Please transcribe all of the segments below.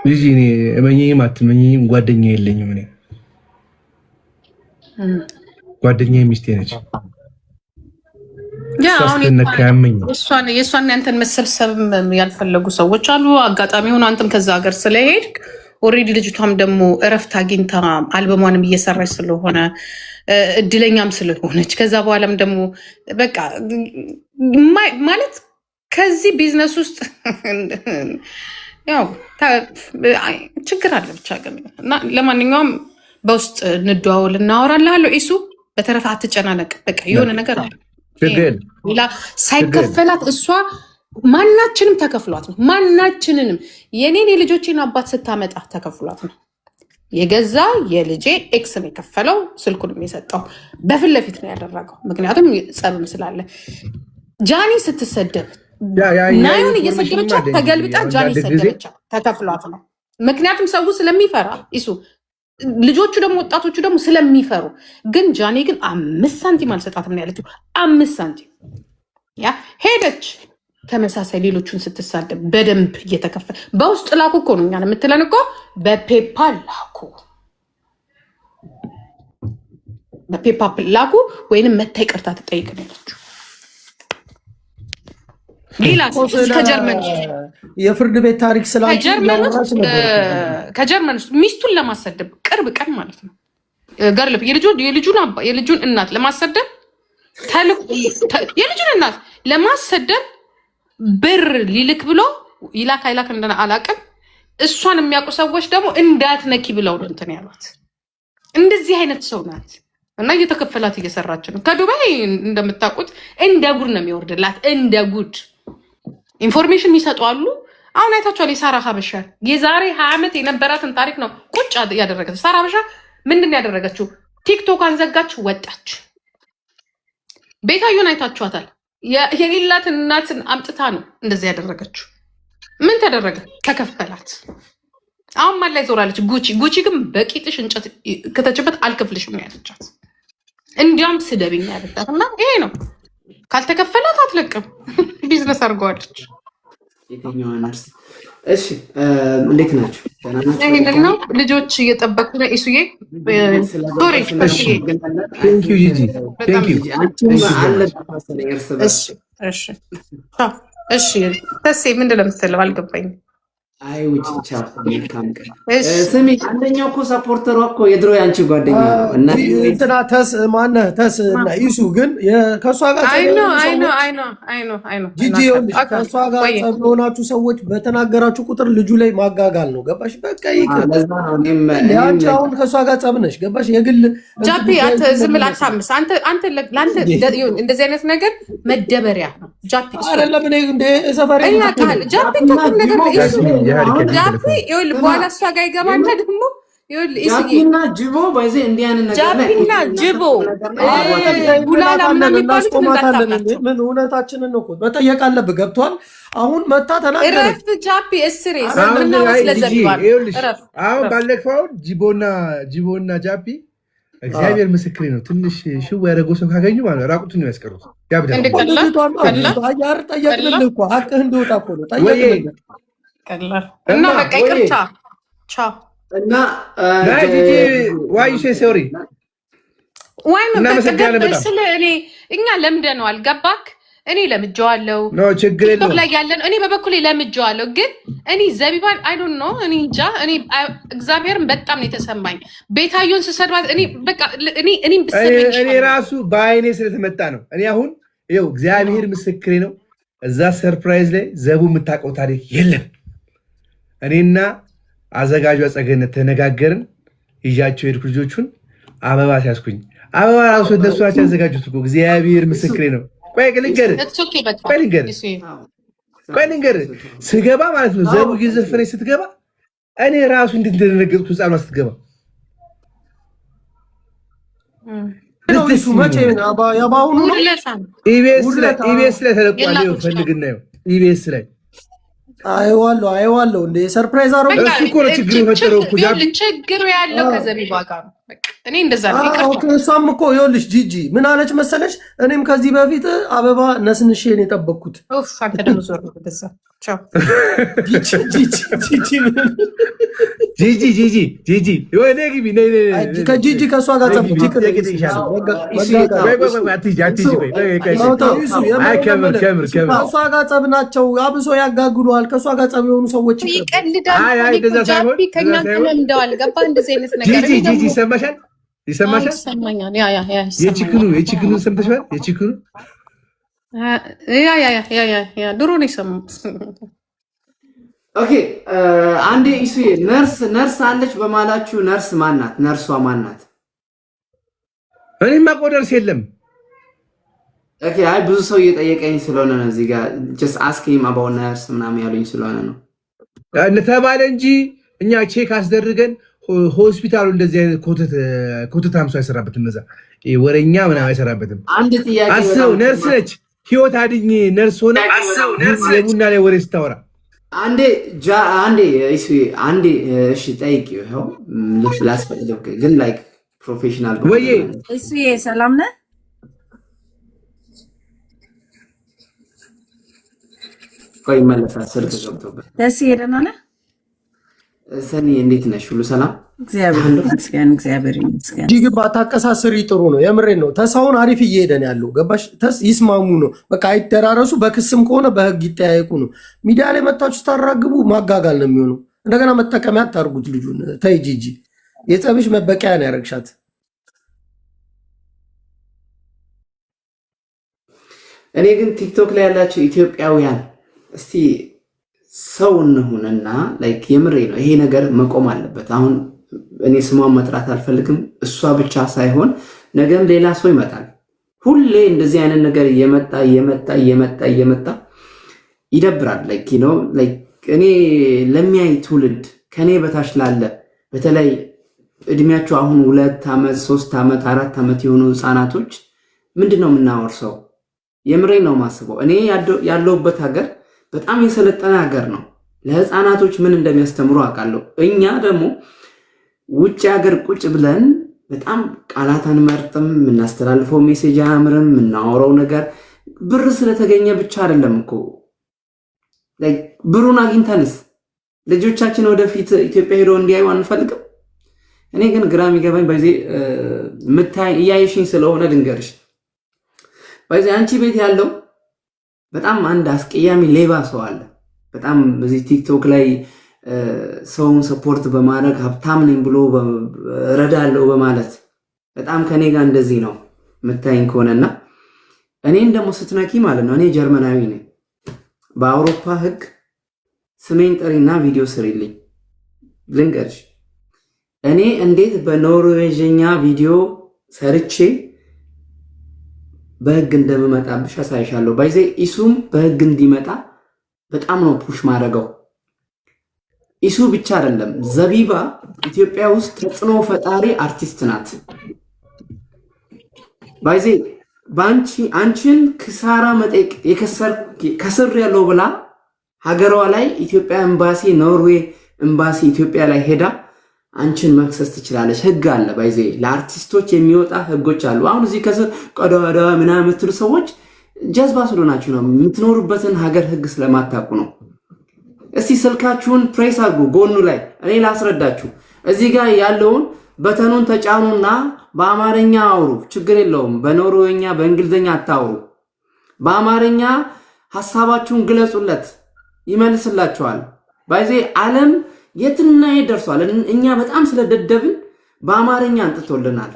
ልጅ እኔ እመኚኝም አትመኚኝም ጓደኛ የለኝም። እኔ ጓደኛዬ ሚስቴ ነች። የእሷን ያንተን መሰብሰብ ያልፈለጉ ሰዎች አሉ። አጋጣሚ ሆኖ አንተም ከዛ ሀገር ስለሄድክ ኦልሬዲ ልጅቷም ደግሞ እረፍት አግኝታ አልበሟንም እየሰራች ስለሆነ እድለኛም ስለሆነች ከዛ በኋላም ደግሞ በቃ ማለት ከዚህ ቢዝነስ ውስጥ ያው ችግር አለ ብቻ ግን እና ለማንኛውም በውስጥ እንደዋወል እናወራልሃለሁ። ኢሱ በተረፈ አትጨናነቅ። በቃ የሆነ ነገር አለ ሳይከፈላት እሷ ማናችንም ተከፍሏት ነው። ማናችንንም የኔን የልጆቼን አባት ስታመጣ ተከፍሏት ነው። የገዛ የልጄ ኤክስ ነው የከፈለው። ስልኩንም የሰጠው በፊት ለፊት ነው ያደረገው። ምክንያቱም ጸብም ስላለ ጃኒ ስትሰደብ ናዩን እየሰደበቻት ተገልብጣ ጃኒ ሰደበቻት። ተከፍሏት ነው። ምክንያቱም ሰው ስለሚፈራ ይሱ ልጆቹ ደግሞ ወጣቶቹ ደግሞ ስለሚፈሩ። ግን ጃኒ ግን 5 ሳንቲም አልሰጣትም ነው ያለችው። 5 ሳንቲም ያ ሄደች። ተመሳሳይ ሌሎቹን ስትሳደብ በደንብ እየተከፈለ በውስጥ ላኩ እኮ ነው እኛን የምትለን እኮ በፔፓል ላኩ፣ በፔፓል ላኩ ወይንም መታ ይቅርታ ትጠይቅ ነው ያለችው። ሌላ ከጀርመን የፍርድ ቤት ታሪክ ስላለ ከጀርመን ውስጥ ሚስቱን ለማሰደብ ቅርብ ቀን ማለት ነው ገርልፍ የልጁን እናት ለማሰደብ የልጁን እናት ለማሰደብ ብር ሊልክ ብሎ ይላክ አይላክ እንደና አላቅም። እሷን የሚያውቁ ሰዎች ደግሞ እንዳትነኪ ብለው ነው እንትን ያሏት። እንደዚህ አይነት ሰው ናት እና እየተከፈላት እየሰራች ነው። ከዱባይ እንደምታውቁት እንደ ጉድ ነው የሚወርድላት። እንደ ጉድ ኢንፎርሜሽን ይሰጡ አሉ። አሁን አይታችኋል። የሳራ ሀበሻ የዛሬ 20 ዓመት የነበራትን ታሪክ ነው ቁጭ ያደረገች። ሳራ ሀበሻ ምንድን ያደረገችው? ቲክቶክ አንዘጋች፣ ወጣች። ቤታዩን አይታችኋታል። የሌላትን እናትን አምጥታ ነው እንደዚህ ያደረገችው። ምን ተደረገ? ተከፈላት። አሁን ማን ላይ ዞራለች? ጉቺ ግን በቂጥሽ እንጨት ከተችበት አልከፍልሽም ነው ያለቻት። እንዲያውም ስደብኝ ያለቻት እና ይሄ ነው። ካልተከፈላት አትለቅም። ቢዝነስ አድርገዋለች። እሺ እንዴት ናችሁ? ይሄንን ነው ልጆች እየጠበቁ ነው። ኢሱዬ እሺ ተሴ ምንድን ነው የምትለው? አልገባኝም። አይ ውጭ ቻው መልካም ቀን። ስሚ አንደኛው እኮ ሰፖርተሯ እኮ የድሮ ያንቺ ጓደኛ ነው እና እንትና ተስ ማነህ ተስ እና ኢሱ ግን ከሷ ጋር አይ ኖ ጂጂ ከሷ ጋር ጸብ ሆናችሁ ሰዎች በተናገራችሁ ቁጥር ልጁ ላይ ማጋጋል ነው። ገባሽ? በቃ ይቅር። ያንቺ አሁን ከሷ ጋር ጸብ ነሽ። ገባሽ? የግል ጃፒ አንተ ዝም ብለህ አታምስ። አንተ ለአንተ እንደዚህ አይነት ነገር መደበሪያ ነው ጃፒ። አይደለም እኔ እንደ ሰፈሬ እና ካል ጃፒ ከምን ነገር ነው ጃፒ ይኸውልህ፣ በኋላ እሷ ጋር ይገባና ደግሞ ጃፒና ጅቦ ባይዘ እንዲህ አይነት ነገር ጃፒና ጅቦ ቡላላ ምናምን የሚባሉት ምን እውነታችንን ነው እኮ መጠየቅ አለብህ። ገብቶሃል? አሁን መታ ተናገረች። እረፍት ጃፒ እስሬ አሁን ባለፈው ጂቦና ጃፒ እግዚአብሔር ምስክሬ ነው። ትንሽ ሽው ያደረገው ሰው ካገኙ ማለት ራቁቱን ነው ያስቀሩት። ጠየቅንልህ እኮ ሀቅህ እንዲወጣ እኮ ነው ጠየቅንልህ። እና በቃ ይቅርታ ቻው። እና ዋይ ሴ ሶሪ ዋይ ስለ እኛ ለምደነዋል። ገባክ? እኔ ለምጄዋለሁ። ችግር የለውም ላይ ያለን እኔ በበኩሌ ለምጄዋለሁ። ግን እኔ ዘቢባን አይ ዶንት ኖ እኔ እንጃ። እኔ እግዚአብሔርን በጣም ነው የተሰማኝ። ቤታዮን ስሰድባት እኔ ራሱ በአይኔ ስለተመጣ ነው። እኔ አሁን ይኸው እግዚአብሔር ምስክሬ ነው። እዛ ሰርፕራይዝ ላይ ዘቡ የምታውቀው ታሪክ የለም። እኔና አዘጋጇ ጸገነት ተነጋገርን። ይዣቸው ሄድኩ። ልጆቹን አበባ ሲያስኩኝ አበባ ራሱ እነሱ ናቸው ያዘጋጁት እኮ። እግዚአብሔር ምስክሬ ነው። ቆይ ልንገርህ ስገባ ማለት ነው ዘቡ እየዘፈነች ስትገባ እኔ ራሱ እንደደነገጥኩ ህፃኗ ስትገባ ኢቢኤስ ላይ ተለቋል። ፈልግና ኢቢኤስ ላይ አይዋለሁ እንደ ሰርፕራይዝ አሮ ችግሩ ያለው ከዘቢባ ጋር ነው። እኔ እንደዛ ነው። ኦኬ እሷም እኮ ይኸውልሽ ጂጂ ምን አለች መሰለሽ? እኔም ከዚህ በፊት አበባ ነስንሼ ነው የጠበቅኩት። አንተ ደግሞ ዞር ወደዛ። ቻው ጂጂ ወይ ነግቢ ነይ ከጂጂ ከእሷ ጋር ጠብቂ። ከእሷ ጋር ጸብ ናቸው። አብሶ ያጋግሉሃል። ከእሷ ጋር ጸብ የሆኑ ሰዎች ይቀልዳል። ከኛ ተለምደዋል። ገባ እንደዚህ አይነት ነገር ጂጂ ይሰማሻል? ይሰማኛል። የቺክኑ ሰምተሻል? የቺክኑ ያ ድሮ ነው የሰማሁት። ኦኬ አንዴ እሱ ነርስ አለች በማላችሁ ነርስ ማናት? ነርሷ ማናት? እኔማ እኮ ነርስ የለም። ኦኬ አይ ብዙ ሰው እየጠየቀኝ ስለሆነ ነው እዚህ ጋር just ask him about nurse ምናምን ያሉኝ ስለሆነ ነው ተባለ እንጂ እኛ ቼክ አስደርገን ሆስፒታሉ እንደዚህ አይነት ኮተታም ሰው አይሰራበትም። እዛ ወረኛ ምናምን አይሰራበትም። አንድ ጥያቄ አስበው፣ ነርስ ነች፣ ህይወት አድኝ ነርስ ሆነ የቡና ላይ ወሬ ስታወራ አንዴ እሺ ጠይቂው። ይኸው ልብስ ላስፈልግ ግን ላይክ ፕሮፌሽናል ወይ እሱ ሰላም ነህ? ቆይ መለሳት ስልክ ገብቶበት ደስ ይሄደና ነህ? ሰኒ እንዴት ነሽ? ሁሉ ሰላም? እግዚአብሔር ይመስገን። እጅግ ባታቀሳስሪ ጥሩ ነው። የምሬን ነው። ተሳውን አሪፍ እየሄደን ያለው ገባሽ? ተስ ይስማሙ ነው በቃ አይደራረሱ። በክስም ከሆነ በህግ ይጠያየቁ ነው። ሚዲያ ላይ መታችሁ ስታራግቡ ማጋጋል ነው የሚሆነው። እንደገና መጠቀሚያ አታርጉት ልጁን። ተይ ጂጂ፣ የጸብሽ መበቂያ ነው ያረግሻት። እኔ ግን ቲክቶክ ላይ ያላችሁ ኢትዮጵያውያን እስቲ ሰው እንሁንና ላይክ የምሬ ነው ይሄ ነገር መቆም አለበት። አሁን እኔ ስሟን መጥራት አልፈልግም። እሷ ብቻ ሳይሆን ነገም ሌላ ሰው ይመጣል። ሁሌ እንደዚህ አይነት ነገር እየመጣ ይደብራል። ላይክ ነው ላይክ እኔ ለሚያይ ትውልድ ከኔ በታች ላለ በተለይ እድሜያቸው አሁን 2 ዓመት 3 ዓመት 4 ዓመት የሆኑ ህፃናቶች ምንድነው የምናወርሰው? የምሬ ነው ማስበው። እኔ ያለሁበት ሀገር በጣም የሰለጠነ ሀገር ነው። ለህፃናቶች ምን እንደሚያስተምሩ አውቃለሁ። እኛ ደግሞ ውጭ ሀገር ቁጭ ብለን በጣም ቃላት አንመርጥም፣ የምናስተላልፈው ሜሴጅ አያምርም፣ የምናወራው ነገር ብር ስለተገኘ ብቻ አይደለም እኮ። ብሩን አግኝተንስ ልጆቻችን ወደፊት ኢትዮጵያ ሄደው እንዲያዩ አንፈልግም? እኔ ግን ግራ የሚገባኝ በዚህ እያየሽኝ ስለሆነ ልንገርሽ። በዚህ አንቺ ቤት ያለው በጣም አንድ አስቀያሚ ሌባ ሰው አለ። በጣም በዚህ ቲክቶክ ላይ ሰውን ሰፖርት በማድረግ ሀብታም ነኝ ብሎ እረዳለሁ በማለት በጣም ከኔ ጋር እንደዚህ ነው የምታይኝ ከሆነና እኔን ደግሞ ስትነኪ ማለት ነው። እኔ ጀርመናዊ ነኝ። በአውሮፓ ህግ ስሜን ጠሪና ቪዲዮ ስሪልኝ። ልንገርሽ እኔ እንዴት በኖርዌዥኛ ቪዲዮ ሰርቼ በህግ እንደምመጣብሽ አሳይሻለሁ። ባይዜ ኢሱም በህግ እንዲመጣ በጣም ነው ፑሽ ማድረገው። ኢሱ ብቻ አይደለም፣ ዘቢባ ኢትዮጵያ ውስጥ ተጽዕኖ ፈጣሪ አርቲስት ናት። ባይዜ አንቺን ክሳራ መጠቅ ከስር ያለው ብላ ሀገሯ ላይ ኢትዮጵያ ኤምባሲ፣ ኖርዌይ ኤምባሲ ኢትዮጵያ ላይ ሄዳ አንቺን መክሰስ ትችላለች። ህግ አለ። ባይዜ ለአርቲስቶች የሚወጣ ህጎች አሉ። አሁን እዚህ ከስር ቀዳዳ ምናምን የምትሉ ሰዎች ጀዝባ ስለሆናችሁ ነው፣ የምትኖሩበትን ሀገር ህግ ስለማታውቁ ነው። እስቲ ስልካችሁን ፕሬስ አድርጉ ጎኑ ላይ እኔ ላስረዳችሁ። እዚህ ጋር ያለውን በተኑን ተጫኑና በአማርኛ አውሩ፣ ችግር የለውም። በኖርዌይኛ በእንግሊዝኛ አታውሩ። በአማርኛ ሐሳባችሁን ግለጹለት፣ ይመልስላችኋል። ባይዜ ዓለም የትና የት ደርሷል። እኛ በጣም ስለደደብን በአማርኛ አንጥቶልናል።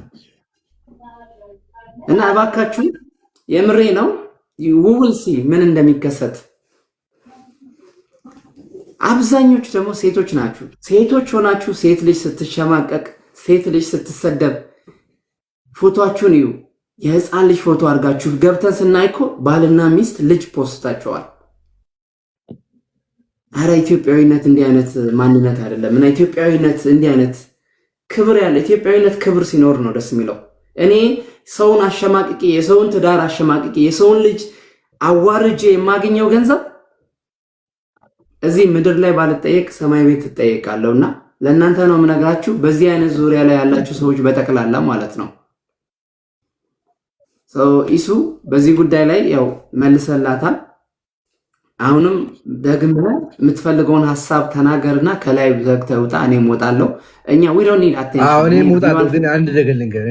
እና እባካችሁ የምሬ ነው ውልሲ ምን እንደሚከሰት አብዛኞቹ ደግሞ ሴቶች ናችሁ። ሴቶች ሆናችሁ ሴት ልጅ ስትሸማቀቅ፣ ሴት ልጅ ስትሰደብ ፎቶአችሁን እዩ። የህፃን ልጅ ፎቶ አድርጋችሁ ገብተን ስናይኮ ባልና ሚስት ልጅ ፖስታቸዋል። አረ ኢትዮጵያዊነት እንዲህ አይነት ማንነት አይደለም። እና ኢትዮጵያዊነት እንዲህ አይነት ክብር ያለ ኢትዮጵያዊነት ክብር ሲኖር ነው ደስ የሚለው። እኔ ሰውን አሸማቅቄ የሰውን ትዳር አሸማቅቄ የሰውን ልጅ አዋርጄ የማገኘው ገንዘብ እዚህ ምድር ላይ ባልጠየቅ ሰማይ ቤት እጠየቃለሁና ለእናንተ ነው የምነግራችሁ፣ በዚህ አይነት ዙሪያ ላይ ያላችሁ ሰዎች በጠቅላላ ማለት ነው። ኢሱ በዚህ ጉዳይ ላይ ያው መልሰላታል። አሁንም ደግመህ የምትፈልገውን ሐሳብ ተናገርና ከላይ ዘግተህ ውጣ። እኔም እወጣለሁ። እኛ we don't need attention። እኔም እወጣለሁ። ግን አንድ ነገር ልንገርህ።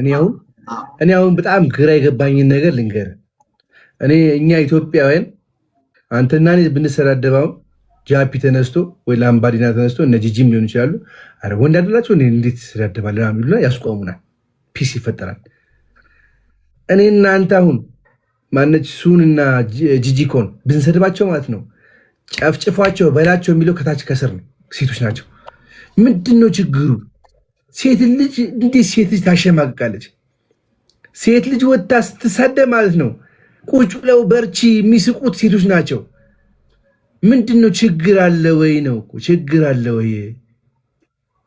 እኔ አሁን በጣም ግራ የገባኝን ነገር ልንገርህ። እኛ ኢትዮጵያውያን አንተና እኔ ብንሰዳደባው ጃፒ ተነስቶ ወይ ላምባዲና ተነስቶ እነ ጂጂም ሊሆን ይችላሉ። አረ ወንድ አይደላችሁ እንዴት ተሰዳደባለህ የሚሉና ያስቆሙናል። ፒስ ይፈጠራል። እኔ እናንተ አሁን ማነች ሱንና ጂጂኮን ብንሰድባቸው ማለት ነው ጨፍጭፏቸው በላቸው የሚለው ከታች ከስር ነው። ሴቶች ናቸው። ምንድነው ችግሩ? ሴት ልጅ እንዴት ሴት ልጅ ታሸማቅቃለች? ሴት ልጅ ወጣ ስትሳደብ ማለት ነው ቁጭ ብለው በርቺ የሚስቁት ሴቶች ናቸው። ምንድነው ችግር አለ ወይ ነው? ችግር አለ ወይ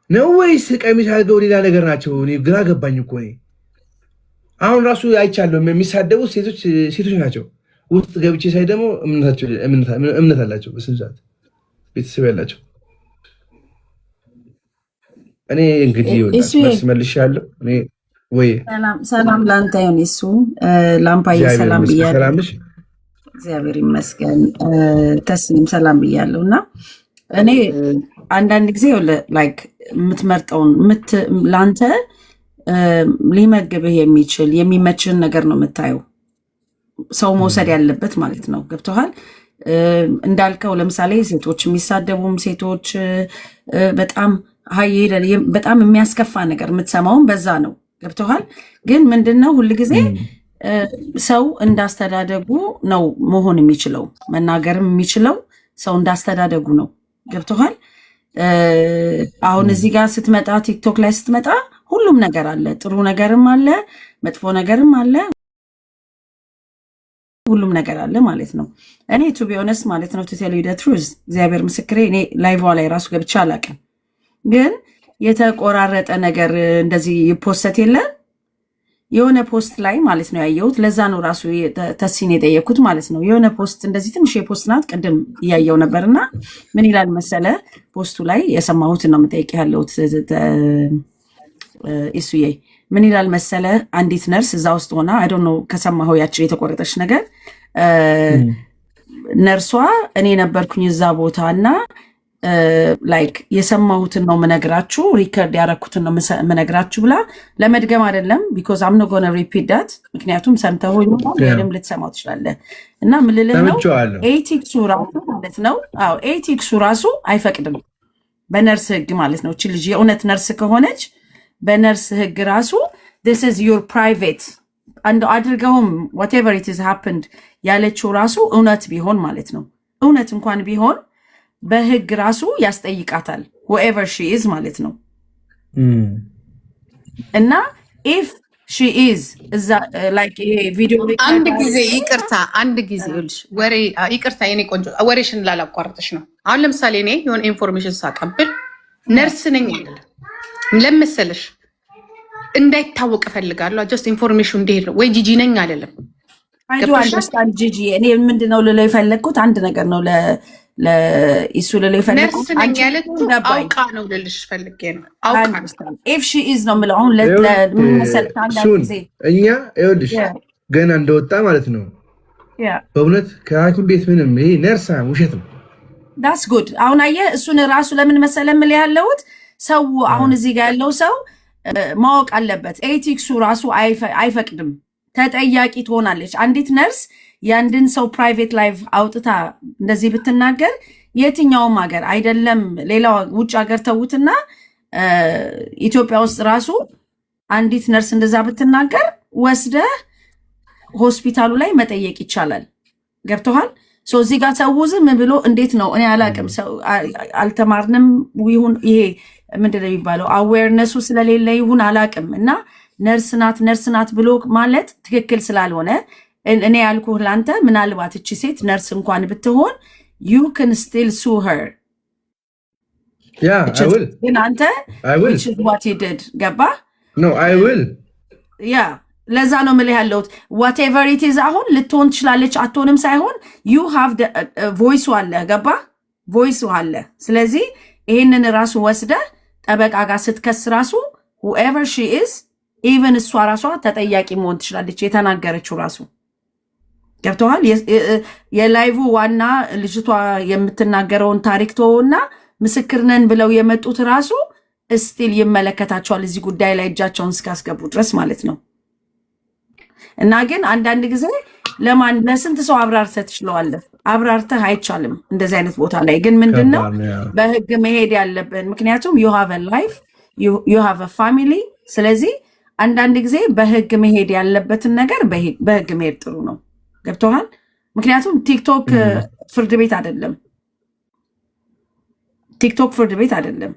ነው ወይስ ቀሚስ አድርገው ሌላ ነገር ናቸው? እኔ ግራ ገባኝ እኮ እኔ አሁን ራሱ አይቻለሁ። የሚሳደቡት ሴቶች ናቸው። ውስጥ ገብቼ ሳይ ደግሞ እምነት አላቸው፣ በስንት ሰዓት ቤተሰብ ያላቸው። እኔ እንግዲህ መልስ መልሻለሁ። ወይ ሰላም ለአንተ ይሁን። እሱ ላምፓዬ ሰላም ብያለሁ። እግዚአብሔር ይመስገን። ተስኒም ሰላም ብያለሁ። እና እኔ አንዳንድ ጊዜ ላይክ የምትመርጠውን ለአንተ ሊመግብህ የሚችል የሚመችን ነገር ነው የምታየው፣ ሰው መውሰድ ያለበት ማለት ነው። ገብቶሃል? እንዳልከው ለምሳሌ ሴቶች የሚሳደቡም ሴቶች በጣም የሚያስከፋ ነገር የምትሰማውን በዛ ነው። ገብቶሃል? ግን ምንድነው ሁልጊዜ ሰው እንዳስተዳደጉ ነው መሆን የሚችለው፣ መናገርም የሚችለው ሰው እንዳስተዳደጉ ነው። ገብቶሃል? አሁን እዚህ ጋር ስትመጣ ቲክቶክ ላይ ስትመጣ ሁሉም ነገር አለ፣ ጥሩ ነገርም አለ፣ መጥፎ ነገርም አለ፣ ሁሉም ነገር አለ ማለት ነው። እኔ ቱ ቢ ኦነስት ማለት ነው ቱ ቴል ዩ ዘ ትሩዝ እግዚአብሔር ምስክሬ፣ እኔ ላይቭ ላይ ራሱ ገብቼ አላውቅም። ግን የተቆራረጠ ነገር እንደዚህ ይፖስት የለ የሆነ ፖስት ላይ ማለት ነው ያየሁት። ለዛ ነው ራሱ ተሲን የጠየኩት ማለት ነው። የሆነ ፖስት እንደዚህ ትንሽ የፖስት ናት፣ ቅድም እያየው ነበርና ምን ይላል መሰለ ፖስቱ ላይ የሰማሁትን ነው የምጠይቅ ያለሁት ኢሱዬ ምን ይላል መሰለ፣ አንዲት ነርስ እዛ ውስጥ ሆና አይ ዶንት ኖ ከሰማኸው ያችን የተቆረጠች ነገር ነርሷ እኔ ነበርኩኝ እዛ ቦታ እና ላይክ የሰማሁትን ነው ምነግራችሁ፣ ሪከርድ ያረኩትን ነው ምነግራችሁ ብላ ለመድገም አይደለም ቢኮዝ አም ኖት ጎና ሪፒት ዳት፣ ምክንያቱም ሰምተው ወይም ልትሰማው ትችላለህ። እና ምን ልልህ ነው ኤቲክሱ ራሱ ማለት ነው ኤቲክሱ ራሱ አይፈቅድም በነርስ ህግ ማለት ነው። እቺ ልጅ የእውነት ነርስ ከሆነች በነርስ ህግ ራሱ this is your private አንድ አድርገውም whatever it has happened ያለችው ራሱ እውነት ቢሆን ማለት ነው እውነት እንኳን ቢሆን በህግ ራሱ ያስጠይቃታል whoever she is ማለት ነው። እና if she is እዛ like ቪዲዮ አንድ ጊዜ ይቅርታ የኔ ቆንጆ ወሬሽን ላላቋርጥሽ ነው። አሁን ለምሳሌ እኔ የሆነ ኢንፎርሜሽን ሳቀብል ነርስ ነኝ አይደለም ለምሰልሽ እንዳይታወቅ እፈልጋለሁ። ጀስት ኢንፎርሜሽን እንዲሄድ ነው ወይ ጂጂ ነኝ አይደለም። አይዶ አንደርስታንድ ጂጂ እኔ ምንድነው ልለው የፈለግኩት አንድ ነገር ነው ለኢሱ ልለው የፈለግኩት ነርስ ነኝ ያለችው አውቃ ነው ልልሽ ፈልጌ ነው። አውቃ if she is ነው የምለው። አሁን ለምሳሌ አንዳንድ ጊዜ እኛ ይኸውልሽ ገና እንደወጣ ማለት ነው በእውነት ከሐኪም ቤት ምንም ይሄ ነርሳ ውሸት ነው። that's good። አሁን አየህ እሱን ራሱ ለምን መሰለ ምል ያለሁት ሰው አሁን እዚህ ጋር ያለው ሰው ማወቅ አለበት። ኤቲክሱ ራሱ አይፈቅድም። ተጠያቂ ትሆናለች። አንዲት ነርስ የአንድን ሰው ፕራይቬት ላይፍ አውጥታ እንደዚህ ብትናገር የትኛውም ሀገር አይደለም ሌላው ውጭ ሀገር ተውትና ኢትዮጵያ ውስጥ ራሱ አንዲት ነርስ እንደዛ ብትናገር ወስደህ ሆስፒታሉ ላይ መጠየቅ ይቻላል። ገብቶሃል? እዚህ ጋር ሰው ዝም ብሎ እንዴት ነው እኔ አላቅም፣ አልተማርንም ይሁን ይሄ ምንድን ነው የሚባለው አዌርነሱ ስለሌለ ይሁን አላቅም። እና ነርስ ናት ብሎ ማለት ትክክል ስላልሆነ እኔ ያልኩህ ለአንተ ምናልባት እቺ ሴት ነርስ እንኳን ብትሆን you can still sue her ግን አንተ which is what he did ገባ no I will ለዛ ነው የምልህ ያለሁት whatever it is አሁን ልትሆን ትችላለች አትሆንም ሳይሆን you have the voice አለ ገባ voice አለ። ስለዚህ ይሄንን ራሱ ወስደህ ጠበቃ ጋር ስትከስ ራሱ whoever she is even እሷ ራሷ ተጠያቂ መሆን ትችላለች። የተናገረችው ራሱ ገብተዋል። የላይቭ ዋና ልጅቷ የምትናገረውን ታሪክ ተወውና ምስክር ነን ብለው የመጡት ራሱ ስቲል ይመለከታቸዋል እዚህ ጉዳይ ላይ እጃቸውን እስካስገቡ ድረስ ማለት ነው። እና ግን አንዳንድ ጊዜ ለስንት ሰው አብራርተህ ትችለዋለህ? አብራርተህ አይቻልም። እንደዚህ አይነት ቦታ ላይ ግን ምንድነው በህግ መሄድ ያለብን? ምክንያቱም you have a life, you have a family። ስለዚህ አንዳንድ ጊዜ በህግ መሄድ ያለበትን ነገር በህግ መሄድ ጥሩ ነው። ገብቶሃል? ምክንያቱም ቲክቶክ ፍርድ ቤት አይደለም። ቲክቶክ ፍርድ ቤት አይደለም።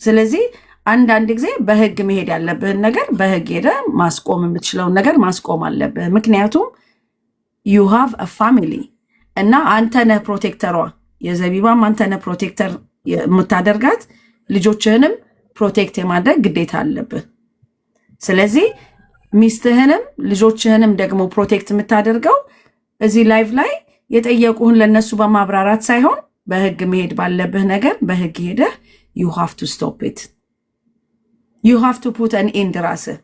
ስለዚህ አንዳንድ ጊዜ በህግ መሄድ ያለብህን ነገር በህግ ሄደ ማስቆም የምትችለውን ነገር ማስቆም አለብህ። ምክንያቱም you have a family እና አንተ ነህ ፕሮቴክተሯ። የዘቢባም አንተ ነህ ፕሮቴክተር የምታደርጋት፣ ልጆችህንም ፕሮቴክት የማድረግ ግዴታ አለብህ። ስለዚህ ሚስትህንም ልጆችህንም ደግሞ ፕሮቴክት የምታደርገው እዚህ ላይቭ ላይ የጠየቁህን ለነሱ በማብራራት ሳይሆን በህግ መሄድ ባለብህ ነገር በህግ ሄደህ you have to stop it. you have to put an end ራስህ።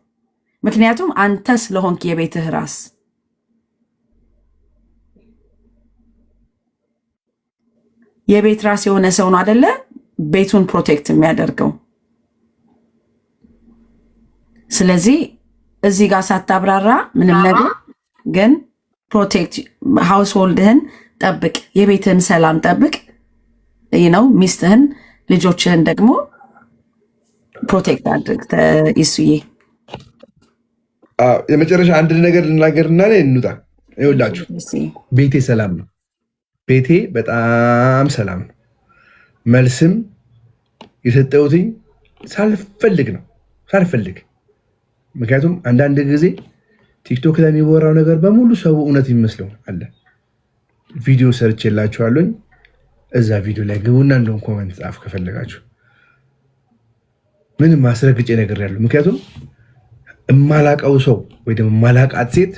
ምክንያቱም አንተ ስለሆንክ የቤትህ ራስ። የቤት ራስ የሆነ ሰው ነው አይደለ ቤቱን ፕሮቴክት የሚያደርገው። ስለዚህ እዚህ ጋር ሳታብራራ ምንም ነገር ግን ፕሮቴክት ሃውስሆልድህን ጠብቅ፣ የቤትህን ሰላም ጠብቅ። ነው ሚስትህን ልጆችህን ደግሞ ፕሮቴክት አድርግ። ይሱዬ የመጨረሻ አንድ ነገር ልናገርና ላይ እንውጣ። ይኸውላችሁ ቤቴ ሰላም ነው። ቤቴ በጣም ሰላም ነው። መልስም የሰጠሁትኝ ሳልፈልግ ነው፣ ሳልፈልግ። ምክንያቱም አንዳንድ ጊዜ ቲክቶክ ላይ የሚወራው ነገር በሙሉ ሰው እውነት የሚመስለው አለ። ቪዲዮ ሰርች የላችኋለኝ። እዛ ቪዲዮ ላይ ግቡና እንደውም ኮመንት ጻፍ ከፈለጋችሁ። ምንም ማስረግጬ ነገር ያለው ምክንያቱም እማላቀው ሰው ወይ ደግሞ ማላቃት ሴት